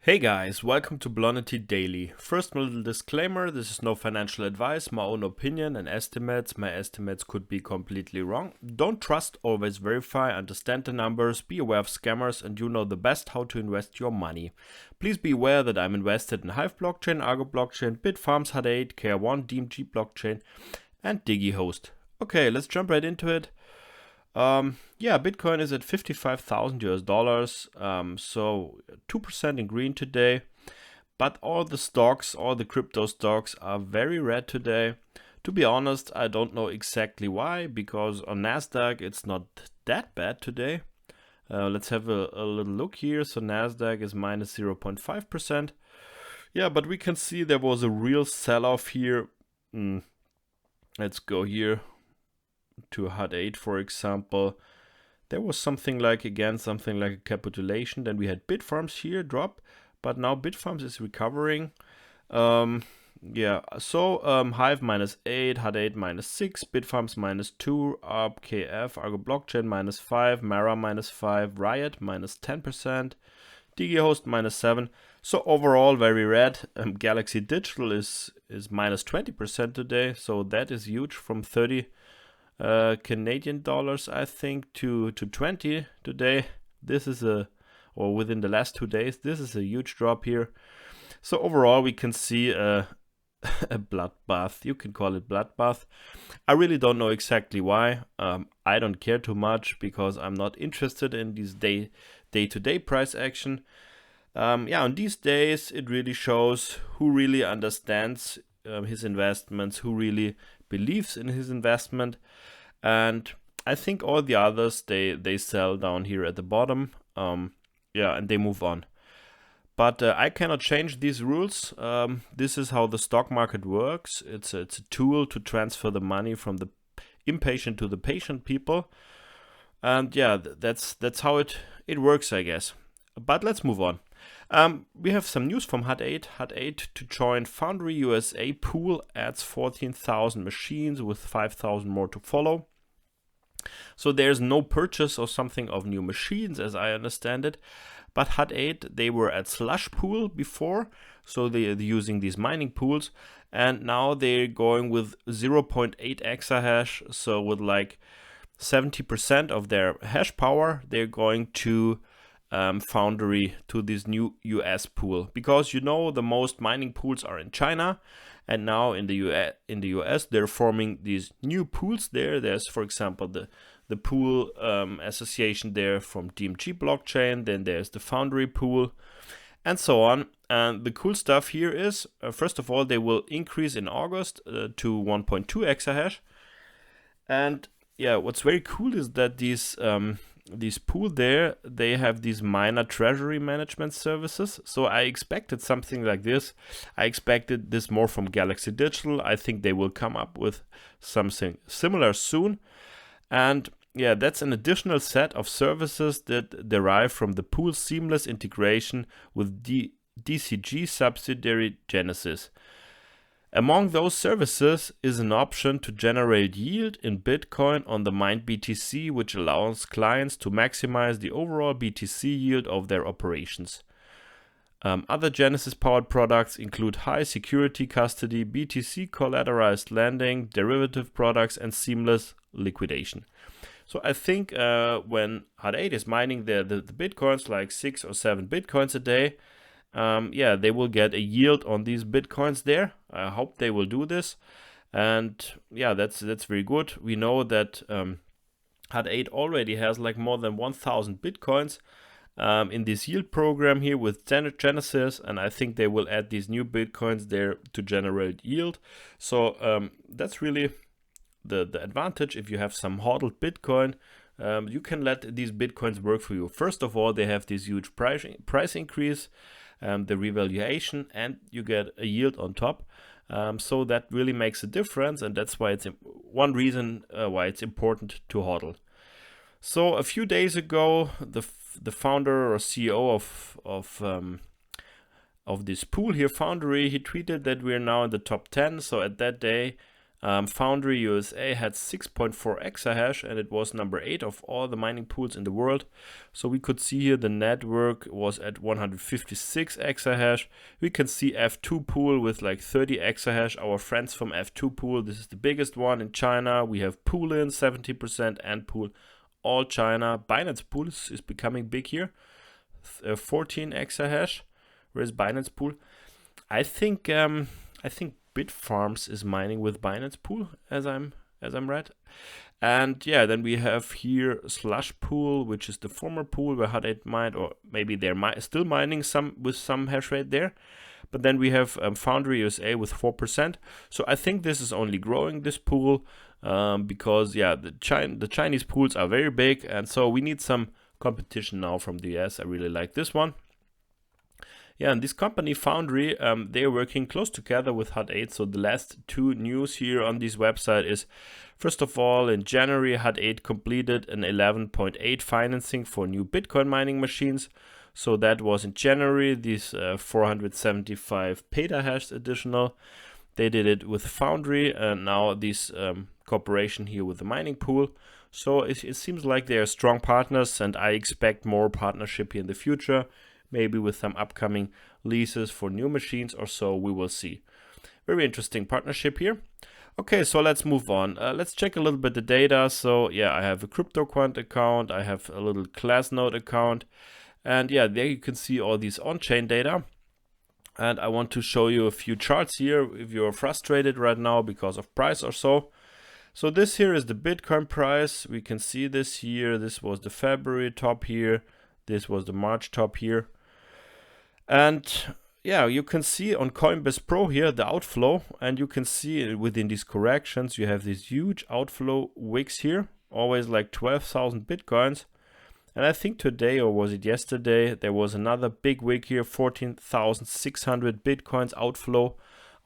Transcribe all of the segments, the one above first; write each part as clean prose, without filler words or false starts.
Hey guys, welcome to BLONITY Daily. First, my little disclaimer, this is no financial advice, my own opinion and estimates. My estimates could be completely wrong. Don't trust, always verify, understand the numbers, be aware of scammers, and you know the best how to invest your money. Please be aware that I'm invested in Hive Blockchain, Argo Blockchain, Bitfarms, Hashrate, KR1, DMG Blockchain, and DigiHost. Okay, let's jump right into it. Bitcoin is at 55,000 US dollars, so 2% in green today, but all the stocks, all the crypto stocks are very red today. To be honest, I don't know exactly why, because on Nasdaq it's not that bad today. Let's have a little look here. So Nasdaq is minus 0.5%. Yeah, but we can see there was a real sell-off here. Let's go here to Hashrate, for example. There was something like a capitulation. Then we had Bitfarms here drop, but now Bitfarms is recovering. Hive minus 8, Hashrate minus 6, Bitfarms minus 2, KF, Argo Blockchain minus 5, Mara minus 5, Riot minus 10%, DigiHost minus 7. So overall very red. Galaxy Digital is minus 20% today, so that is huge, from 30 Canadian dollars, I think, to 20 today. This is within the last 2 days, this is a huge drop here. So overall we can see a bloodbath. You can call it bloodbath. I really don't know exactly why. I don't care too much because I'm not interested in these day-to-day price action. On these days it really shows who really understands his investments, who really believes in his investment. And I think all the others, they sell down here at the bottom, and they move on. But I cannot change these rules. This is how the stock market works. It's a tool to transfer the money from the impatient to the patient people. And yeah, that's how it works, I guess. But let's move on. We have some news from Hashrate. Hashrate to join Foundry USA Pool adds 14,000 machines with 5,000 more to follow. So there's no purchase or something of new machines, as I understand it. But Hashrate, they were at Slush Pool before, so they're using these mining pools, and now they're going with 0.8 exahash. So with like 70% of their hash power, they're going to Foundry, to this new US pool, because the most mining pools are in China, and now in the US they're forming these new pools there. There's, for example, the pool association there from DMG Blockchain, then there's the Foundry pool, and so on. And the cool stuff here is, first of all, they will increase in August to 1.2 exahash. And yeah, what's very cool is that these pool there, they have these miner treasury management services. So I expected something like this. I expected this more from Galaxy Digital. I think they will come up with something similar soon. And yeah, that's an additional set of services that derive from the pool's seamless integration with DCG subsidiary Genesis. Among those services is an option to generate yield in Bitcoin on the mined BTC, which allows clients to maximize the overall BTC yield of their operations. Other Genesis-powered products include high security custody, BTC collateralized lending, derivative products, and seamless liquidation. So I think when Hashrate is mining the Bitcoins, like 6 or 7 Bitcoins a day, they will get a yield on these Bitcoins there. I hope they will do this. And yeah, that's very good. We know that Hashrate already has like more than 1,000 Bitcoins in this yield program here with Genesis, and I think they will add these new Bitcoins there to generate yield. So that's really the advantage. If you have some hodled Bitcoin, you can let these Bitcoins work for you. First of all, they have this huge price increase, the revaluation, and you get a yield on top. So that really makes a difference, and that's why it's one reason why it's important to hodl. So a few days ago, the founder or CEO of this pool here, Foundry, he tweeted that we're now in the top 10. So at that day, Foundry USA had 6.4 exahash, and it was number 8 of all the mining pools in the world. So we could see here the network was at 156 exahash. We can see F2 pool with like 30 exahash. Our friends from F2 pool, this is the biggest one in China. We have Poolin 70% and Pool all China. Binance Pool is becoming big here, 14 exahash. Where's Binance Pool? I think Bitfarms is mining with Binance Pool, as I'm read. And yeah, then we have here Slush Pool, which is the former pool where Hashrate mined, or maybe they're still mining with some hash rate there. But then we have Foundry USA with 4%. So I think this is only growing, this pool, because yeah, the Chinese pools are very big, and so we need some competition now from the US. I really like this one. Yeah, and this company Foundry, they're working close together with Hut8. So the last 2 news here on this website is, first of all, in January, Hut8 completed an 11.8 financing for new Bitcoin mining machines. So that was in January, these 475 petahash additional. They did it with Foundry, and now this cooperation here with the mining pool. So it seems like they are strong partners, and I expect more partnership here in the future. Maybe with some upcoming leases for new machines or so, we will see. Very interesting partnership here. Okay, so let's move on. Let's check a little bit the data. So yeah, I have a CryptoQuant account. I have a little Glassnode account. And yeah, there you can see all these on-chain data. And I want to show you a few charts here if you're frustrated right now because of price or so. So this here is the Bitcoin price. We can see this here. This was the February top here. This was the March top here. And yeah, you can see on Coinbase Pro here the outflow, and you can see within these corrections you have this huge outflow wicks here, always like 12,000 bitcoins. And I think today, or was it yesterday, there was another big wick here, 14,600 bitcoins outflow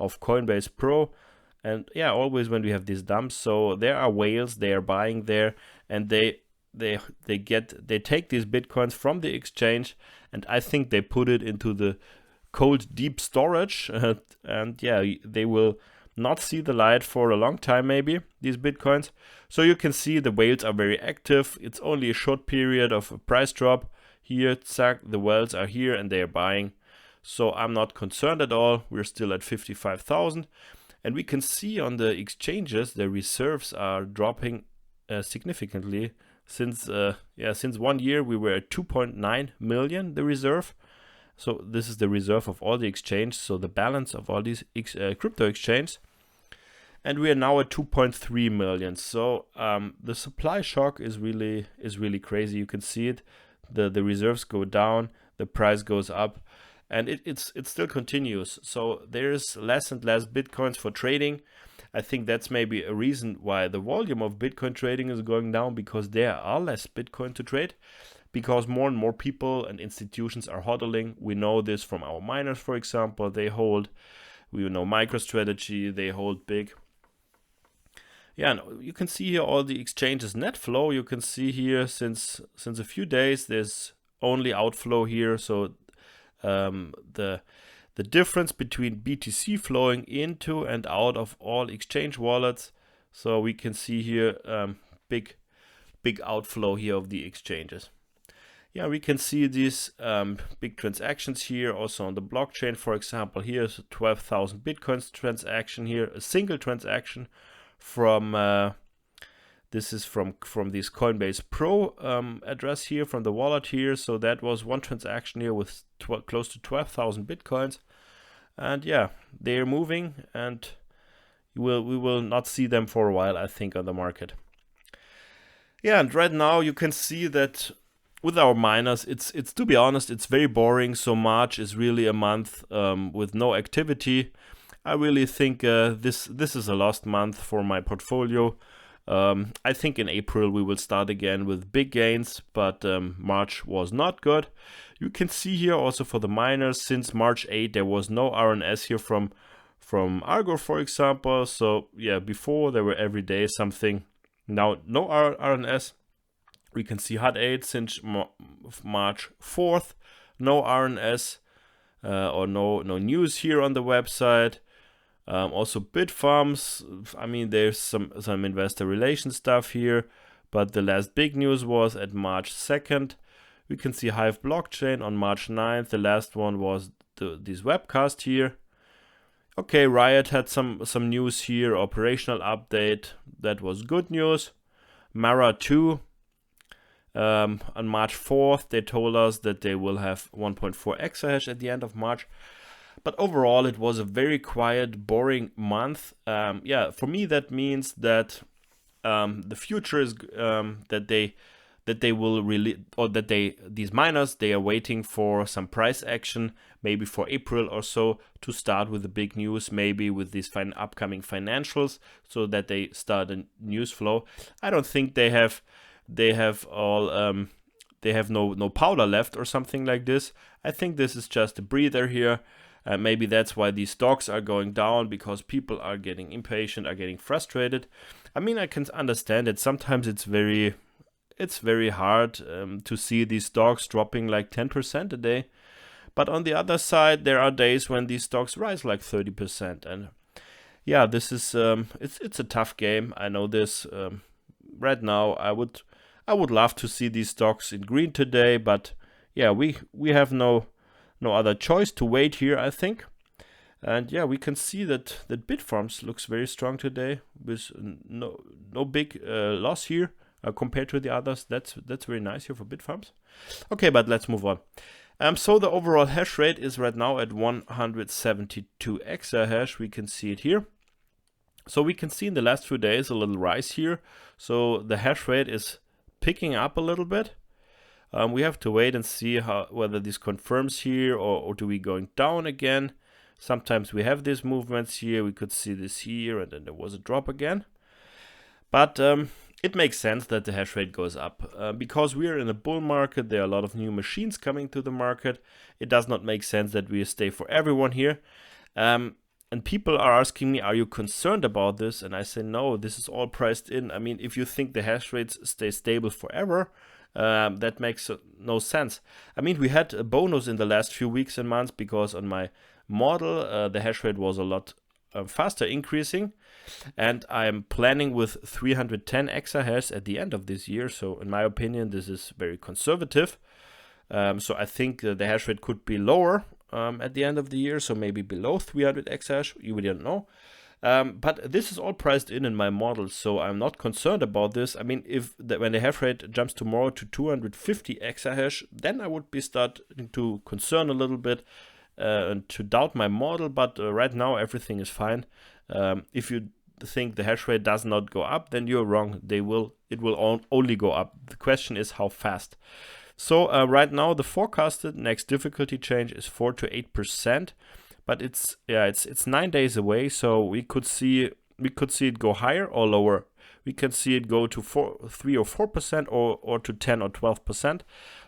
of Coinbase Pro. And yeah, always when we have these dumps, so there are whales, they are buying there, and they take these bitcoins from the exchange, and I think they put it into the cold deep storage, and yeah, they will not see the light for a long time, maybe, these bitcoins. So you can see the whales are very active. It's only a short period of a price drop here. Zack, the whales are here and they are buying, so I'm not concerned at all. We're still at 55,000, and we can see on the exchanges the reserves are dropping significantly. Since 1 year we were at 2.9 million, the reserve. So this is the reserve of all the exchange, so the balance of all these crypto exchanges. And we are now at 2.3 million. So the supply shock is really crazy. You can see it. The reserves go down, the price goes up, and it still continues. So there's less and less bitcoins for trading. I think that's maybe a reason why the volume of Bitcoin trading is going down, because there are less Bitcoin to trade, because more and more people and institutions are hodling. We know this from our miners, for example. They hold, we know MicroStrategy, they hold big. Yeah, and you can see here all the exchanges net flow. You can see here since a few days there's only outflow here. So the difference between BTC flowing into and out of all exchange wallets. So we can see here big outflow here of the exchanges. Yeah, we can see these big transactions here also on the blockchain. For example, here's a 12,000 bitcoins transaction here, a single transaction from this is from this Coinbase Pro address here, from the wallet here. So that was one transaction here with close to 12,000 bitcoins. And yeah, they're moving, and we will not see them for a while, I think, on the market. Yeah, and right now you can see that with our miners, it's to be honest, it's very boring. So March is really a month with no activity. I really think this is a lost month for my portfolio. I think in April we will start again with big gains, but March was not good. You can see here also for the miners, since March 8 there was no RNS here from Argo, for example. So yeah, before there were every day something. Now no RNS. We can see Hut8 since March 4th, no RNS or no news here on the website. Also Bitfarms, I mean, there's some investor relations stuff here, but the last big news was at March 2nd. We can see Hive Blockchain on March 9th. The last one was this webcast here. Okay, Riot had some news here, operational update. That was good news. Mara 2, on March 4th, they told us that they will have 1.4 exahash at the end of March. But overall, it was a very quiet, boring month. Yeah, for me, that means that the future is that they will really, or that these miners, they are waiting for some price action, maybe for April or so, to start with the big news, maybe with these upcoming financials, so that they start a news flow. I don't think they have no powder left or something like this. I think this is just a breather here. Maybe that's why these stocks are going down, because people are getting impatient, are getting frustrated. I mean, I can understand it. Sometimes it's very hard to see these stocks dropping like 10% a day. But on the other side, there are days when these stocks rise like 30%. And yeah, this is it's a tough game. I know this. Right now, I would love to see these stocks in green today, but yeah, we have no other choice to wait here, I think. And yeah, we can see that Bitfarms looks very strong today with no big loss here compared to the others. That's very nice here for Bitfarms. Okay, but let's move on. So the overall hash rate is right now at 172 exahash. We can see it here. So we can see in the last few days a little rise here. So the hash rate is picking up a little bit. We have to wait and see whether this confirms here, or do we going down again. Sometimes we have these movements here. We could see this here, and then there was a drop again. But it makes sense that the hash rate goes up because we are in a bull market. There are a lot of new machines coming to the market. It does not make sense that we stay for everyone here. And people are asking me, are you concerned about this? And I say, no, this is all priced in. I mean, if you think the hash rates stay stable forever, that makes no sense. I mean, we had a bonus in the last few weeks and months because on my model, the hash rate was a lot faster increasing. And I'm planning with 310 exahash at the end of this year. So in my opinion, this is very conservative. So I think the hash rate could be lower at the end of the year. So maybe below 300 exahash, we don't know. But this is all priced in my model, so I'm not concerned about this. I mean, when the hash rate jumps tomorrow to 250 exahash, then I would be starting to concern a little bit and to doubt my model. But right now, everything is fine. If you think the hash rate does not go up, then you're wrong. It will only go up. The question is how fast. So right now, the forecasted next difficulty change is 4 to 8%. But it's 9 days away, so we could see it go higher or lower. We can see it go to 3 or 4% or to 10 or 12%.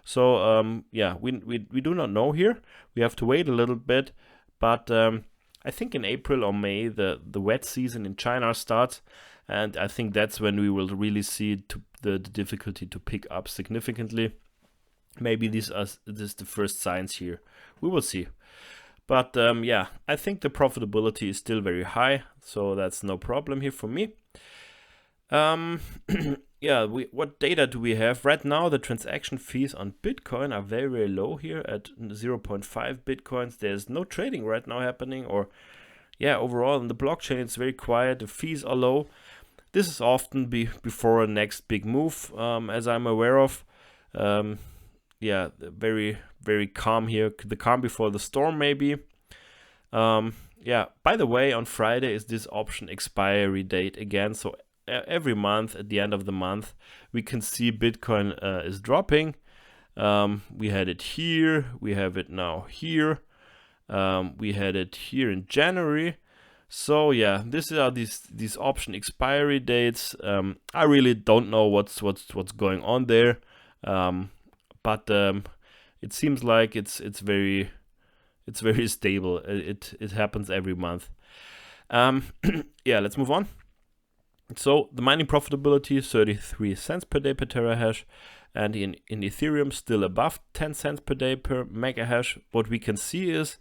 So yeah, we do not know here. We have to wait a little bit. But I think in April or May the wet season in China starts, and I think that's when we will really see the difficulty to pick up significantly. Maybe this is the first signs here. We will see. But yeah, I think the profitability is still very high, so that's no problem here for me. Yeah, what data do we have? Right now, the transaction fees on Bitcoin are very, very low here at 0.5 Bitcoins. There's no trading right now happening, or yeah, overall on the blockchain, it's very quiet. The fees are low. This is often before a next big move, as I'm aware of. Yeah, very, very calm here. The calm before the storm, maybe. Yeah, by the way, on Friday is this option expiry date again. So every month, at the end of the month, we can see Bitcoin is dropping. We had it here. We have it now here. We had it here in January. So yeah, these are these option expiry dates. I really don't know what's going on there. But it seems like it's very stable. It happens every month. Yeah, let's move on. So the mining profitability is 33 cents per day per terahash, and in Ethereum still above 10 cents per day per megahash. What we can see is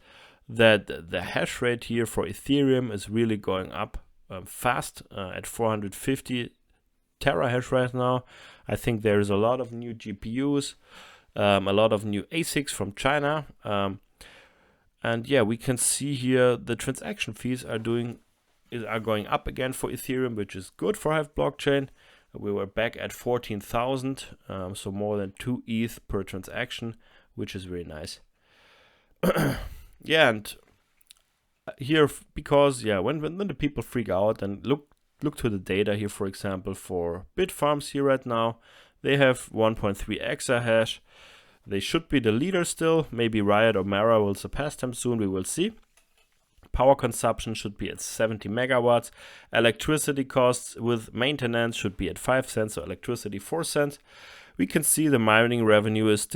that the hash rate here for Ethereum is really going up fast at 450 terahash right now. I think there is a lot of new GPUs, a lot of new ASICs from China, and yeah, we can see here the transaction fees are going up again for Ethereum, which is good for Hive blockchain. We were back at 14,000, so more than 2 ETH per transaction, which is very nice. Yeah, and here, because yeah, when the people freak out and look to the data here, for example, for Bitfarms here right now, they have 1.3 exahash. They should be the leader still. Maybe Riot or Mara will surpass them soon. We will see. Power consumption should be at 70 megawatts. Electricity costs with maintenance should be at 5 cents, so electricity 4 cents. We can see the mining revenue is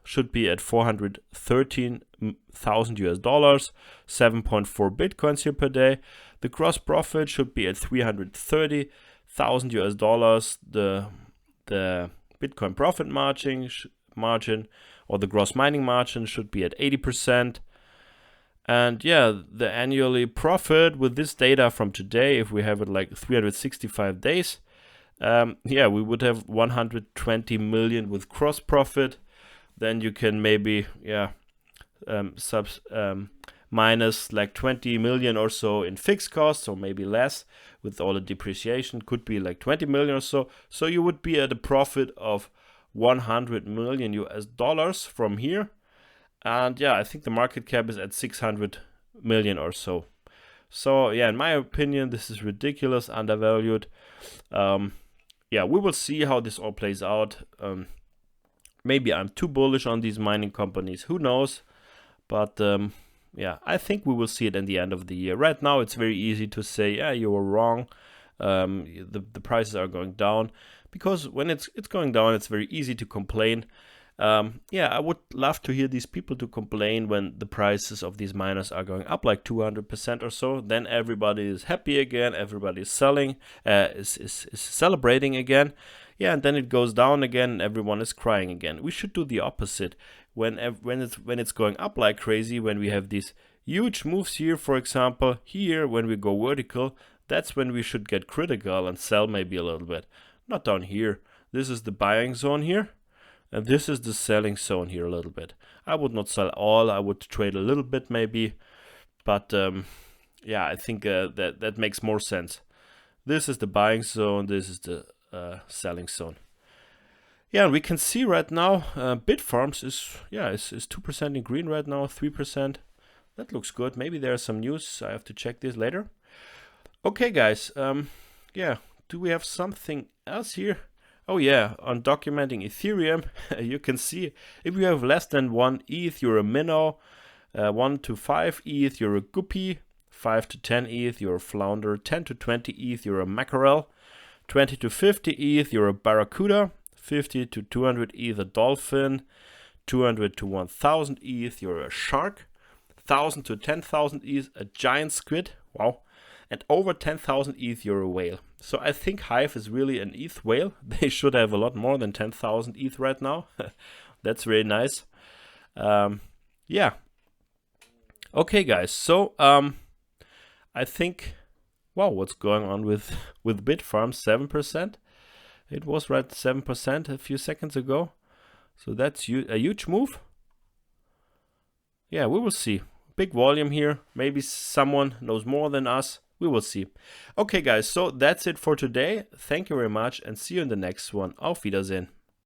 should be at $413,000 US, 7.4 bitcoins here per day. The gross profit should be at $330,000 US. The Bitcoin profit margin or the gross mining margin should be at 80%. And yeah, the annually profit with this data from today, if we have it like 365 days, yeah, we would have 120 million with gross profit. Then you can maybe minus like 20 million or so in fixed costs, or maybe less with all the depreciation, could be like 20 million or so. So you would be at a profit of 100 million US from here. And yeah, I think the market cap is at 600 million or so. So yeah, in my opinion, this is ridiculous, undervalued. Yeah, we will see how this all plays out. Maybe I'm too bullish on these mining companies, who knows? But yeah, I think we will see it in the end of the year. Right now, it's very easy to say, yeah, you were wrong. The prices are going down, because when it's going down, it's very easy to complain. Yeah, I would love to hear these people to complain when the prices of these miners are going up like 200% or so. Then everybody is happy again, everybody is selling, is celebrating again. Yeah, and then it goes down again and everyone is crying again. We should do the opposite. When it's going up like crazy, when we have these huge moves here, for example, here when we go vertical, that's when we should get critical and sell maybe a little bit. Not down here. This is the buying zone here. And this is the selling zone here a little bit. I would not sell all, I would trade a little bit maybe. But yeah, I think that makes more sense. This is the buying zone, this is the selling zone. Yeah, and we can see right now Bitfarms is 2% in green right now, 3%. That looks good. Maybe there's some news. I have to check this later. Okay, guys. Yeah, do we have something else here? Oh yeah, on documenting Ethereum, you can see if you have less than 1 ETH, you're a minnow. 1 to 5 ETH, you're a guppy. 5 to 10 ETH, you're a flounder. 10 to 20 ETH, you're a mackerel. 20 to 50 ETH, you're a barracuda. 50 to 200 ETH, a dolphin. 200 to 1000 ETH, you're a shark. 1000 to 10,000 ETH, a giant squid. Wow. And over 10,000 ETH, you're a whale. So I think Hive is really an ETH whale. They should have a lot more than 10,000 ETH right now. That's really nice. Yeah. Okay, guys. So I think, wow, what's going on with Bitfarms? 7%. It was right 7% a few seconds ago. So that's a huge move. Yeah, we will see. Big volume here. Maybe someone knows more than us. We will see. Okay, guys, so that's it for today. Thank you very much and see you in the next one. Auf Wiedersehen.